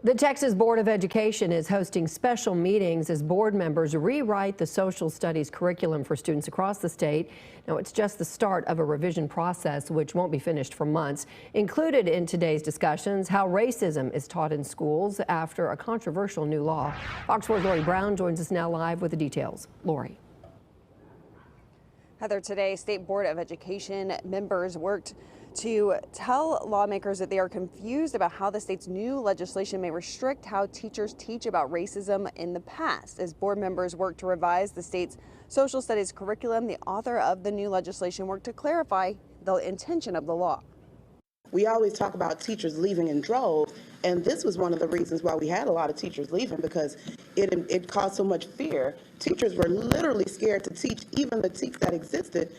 The Texas Board of Education is hosting special meetings as board members rewrite the social studies curriculum for students across the state. Now, it's just the start of a revision process which won't be finished for months. Included in today's discussions, how racism is taught in schools after a controversial new law. Fox 4's Lori Brown joins us now live with the details. Lori. Heather, today, State Board of Education members worked to tell lawmakers that they are confused about how the state's new legislation may restrict how teachers teach about racism in the past. As board members work to revise the state's social studies curriculum, the author of the new legislation worked to clarify the intention of the law. We always talk about teachers leaving in droves, and this was one of the reasons why we had a lot of teachers leaving, because it caused so much fear. Teachers were literally scared to teach even the TEKS that existed.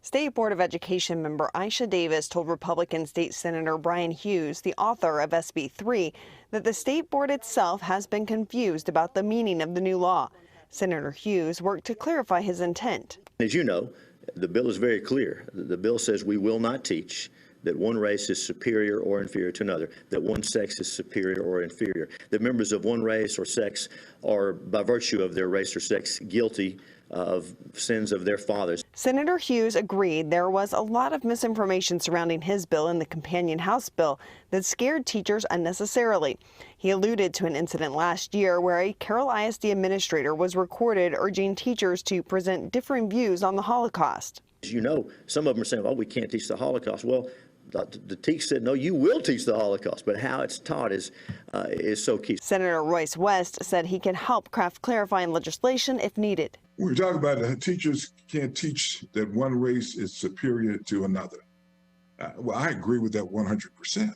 State Board of Education member Aisha Davis told Republican State Senator Brian Hughes, the author of SB 3, that the state board itself has been confused about the meaning of the new law. Senator Hughes worked to clarify his intent. As you know, the bill is very clear. The bill says we will not teach that one race is superior or inferior to another, that one sex is superior or inferior, that members of one race or sex are, by virtue of their race or sex, guilty of sins of their fathers. Senator Hughes agreed there was a lot of misinformation surrounding his bill and the companion House bill that scared teachers unnecessarily. He alluded to an incident last year where a Carroll ISD administrator was recorded urging teachers to present differing views on the Holocaust. As you know, some of them are saying, oh, we can't teach the Holocaust. Well, the TEKS said, no, you will teach the Holocaust, but how it's taught is so key. Senator Royce West said he can help craft clarifying legislation if needed. We're talking about teachers can't teach that one race is superior to another. Well, I agree with that 100%.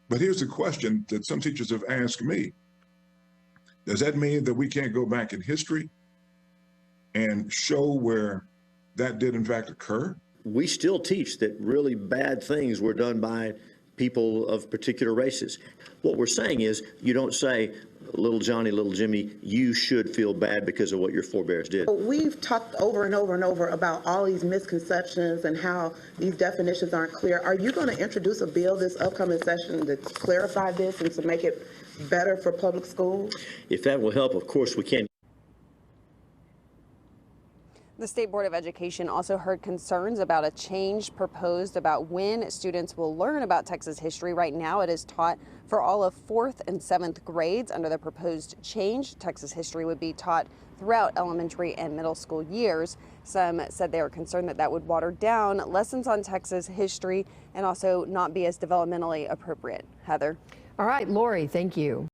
But here's the question that some teachers have asked me. Does that mean that we can't go back in history and show where that did in fact occur? We still teach that really bad things were done by people of particular races. What we're saying is, you don't say, little Johnny, little Jimmy, you should feel bad because of what your forebears did. We've talked over and over and over about all these misconceptions and how these definitions aren't clear. Are you going to introduce a bill this upcoming session to clarify this and to make it better for public schools? If that will help, of course we can. The State Board of Education also heard concerns about a change proposed about when students will learn about Texas history. Right now, it is taught for all of 4th and 7th grades. Under the proposed change, Texas history would be taught throughout elementary and middle school years. Some said they were concerned that that would water down lessons on Texas history and also not be as developmentally appropriate. Heather. All right, Lori, thank you.